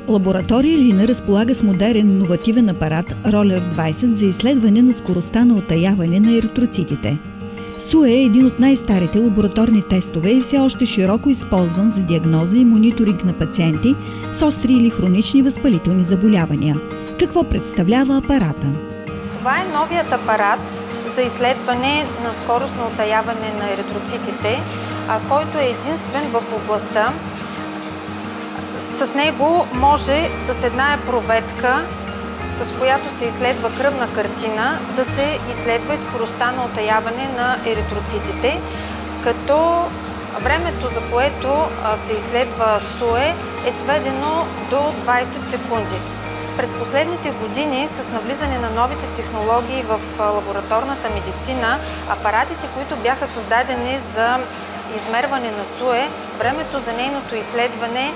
Лаборатория Лина разполага с модерен иновативен апарат Roller 20 за изследване на скоростта на утаяване на еритроцитите. СУЕ е един от най-старите лабораторни тестове и все още широко използван за диагноза и мониторинг на пациенти с остри или хронични възпалителни заболявания. Какво представлява апарата? Това е новият апарат за изследване на скоростно утаяване на еритроцитите, който е единствен в областта. С него може с една епроветка, с която се изследва кръвна картина, да се изследва и скоростта на утаяване на еритроцитите, като времето, за което се изследва СУЕ, е сведено до 20 секунди. През последните години, с навлизане на новите технологии в лабораторната медицина, апаратите, които бяха създадени за измерване на СУЕ, времето за нейното изследване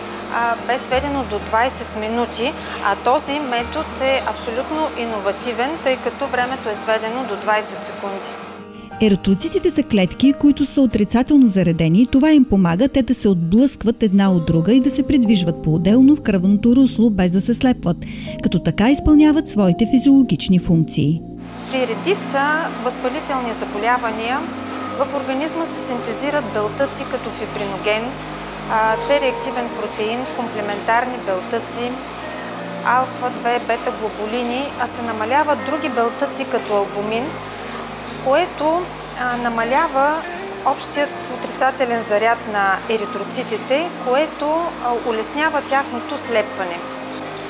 бе сведено до 20 минути, а този метод е абсолютно иновативен, тъй като времето е сведено до 20 секунди. Еритроцитите са клетки, които са отрицателно заредени и това им помага те да се отблъскват една от друга и да се придвижват по-отделно в кръвното русло, без да се слепват, като така изпълняват своите физиологични функции. При редица възпалителни заболявания в организма се синтезират белтъци като фибриноген, С-реактивен протеин, комплементарни белтъци, алфа-2 бета-глобулини, а се намаляват други белтъци като албумин, което намалява общият отрицателен заряд на еритроцитите, което улеснява тяхното слепване.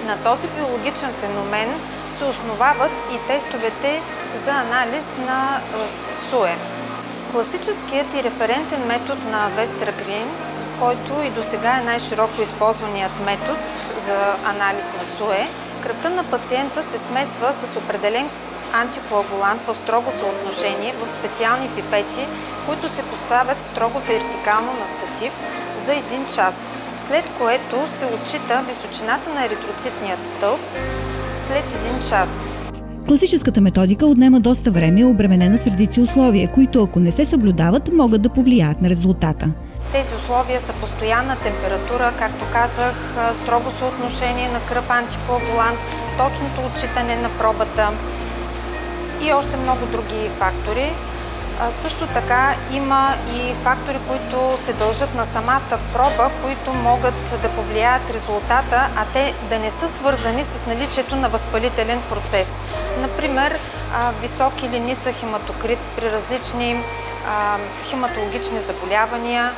На този биологичен феномен се основават и тестовете за анализ на СУЕ. Класическият и референтен метод на Вестергрин, който и досега е най-широко използваният метод за анализ на СУЕ, кръвта на пациента се смесва с определен антикоагулант в строго съотношение в специални пипети, които се поставят строго вертикално на статив за 1 час, след което се отчита височината на еритроцитният стълб след 1 час. Класическата методика отнема доста време и е обременена с редици условия, които ако не се съблюдават, могат да повлияят на резултата. Тези условия са постоянна температура, както казах, строго съотношение на кръв антикоагулант, точното отчитане на пробата и още много други фактори. Също така има и фактори, които се дължат на самата проба, които могат да повлияят резултата, а те да не са свързани с наличието на възпалителен процес. Например, висок или нисък хематокрит при различни хематологични заболявания,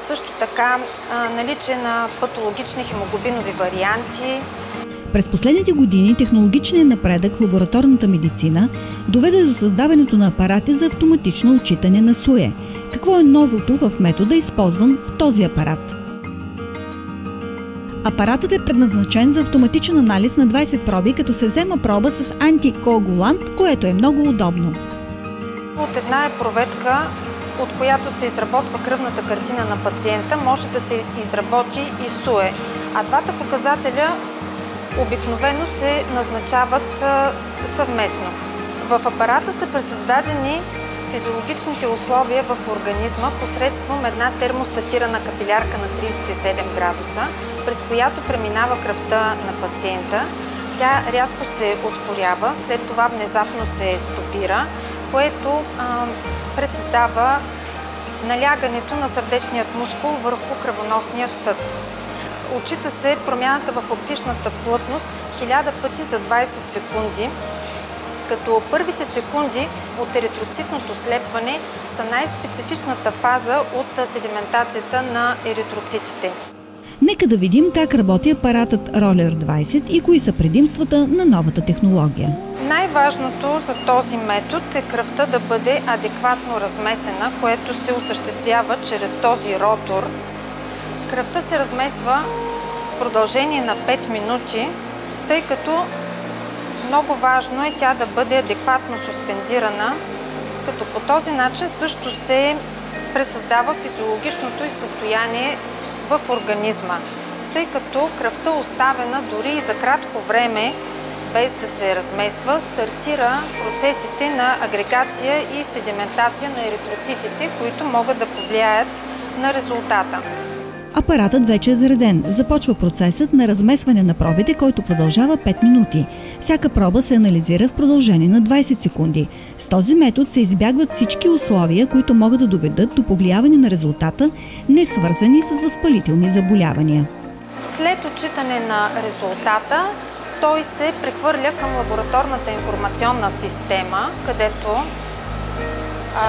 също така наличие на патологични хемоглобинови варианти. През последните години технологичният напредък в лабораторната медицина доведе до създаването на апарати за автоматично отчитане на СУЕ. Какво е новото в метода, използван в този апарат? Апаратът е предназначен за автоматичен анализ на 20 проби, като се взема проба с антикоагулант, което е много удобно. От една епроветка, от която се изработва кръвната картина на пациента, може да се изработи и СУЕ, а двата показателя обикновено се назначават съвместно. В апарата са пресъздадени физиологичните условия в организма посредством една термостатирана капилярка на 37 градуса, през която преминава кръвта на пациента. Тя рязко се ускорява, след това внезапно се стопира, което пресъздава налягането на сърдечният мускул върху кръвоносният съд. Отчита се промяната в оптичната плътност 1000 пъти за 20 секунди, като първите секунди от еритроцитното слепване са най-специфичната фаза от седиментацията на еритроцитите. Нека да видим как работи апаратът Roller 20 и кои са предимствата на новата технология. Най-важното за този метод е кръвта да бъде адекватно размесена, което се осъществява чрез този ротор. Кръвта се размесва в продължение на 5 минути, тъй като много важно е тя да бъде адекватно суспендирана, като по този начин също се пресъздава физиологичното й състояние в организма, тъй като кръвта, оставена дори и за кратко време, без да се размесва, стартира процесите на агрегация и седиментация на еритроцитите, които могат да повлияят на резултата. Апаратът вече е зареден. Започва процесът на размесване на пробите, който продължава 5 минути. Всяка проба се анализира в продължение на 20 секунди. С този метод се избягват всички условия, които могат да доведат до повлияване на резултата, не свързани с възпалителни заболявания. След отчитане на резултата, той се прехвърля към лабораторната информационна система, където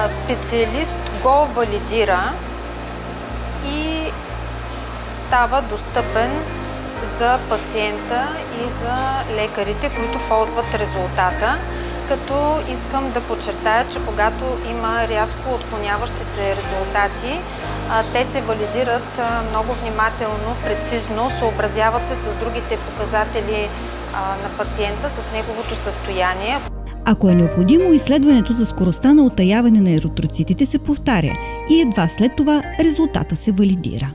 специалист го валидира и става достъпен за пациента и за лекарите, които ползват резултата. Като искам да подчертая, че когато има рязко отклоняващи се резултати, те се валидират много внимателно, прецизно, съобразяват се с другите показатели на пациента, с неговото състояние. Ако е необходимо, изследването за скоростта на утаяване на еритроцитите се повтаря и едва след това резултата се валидира.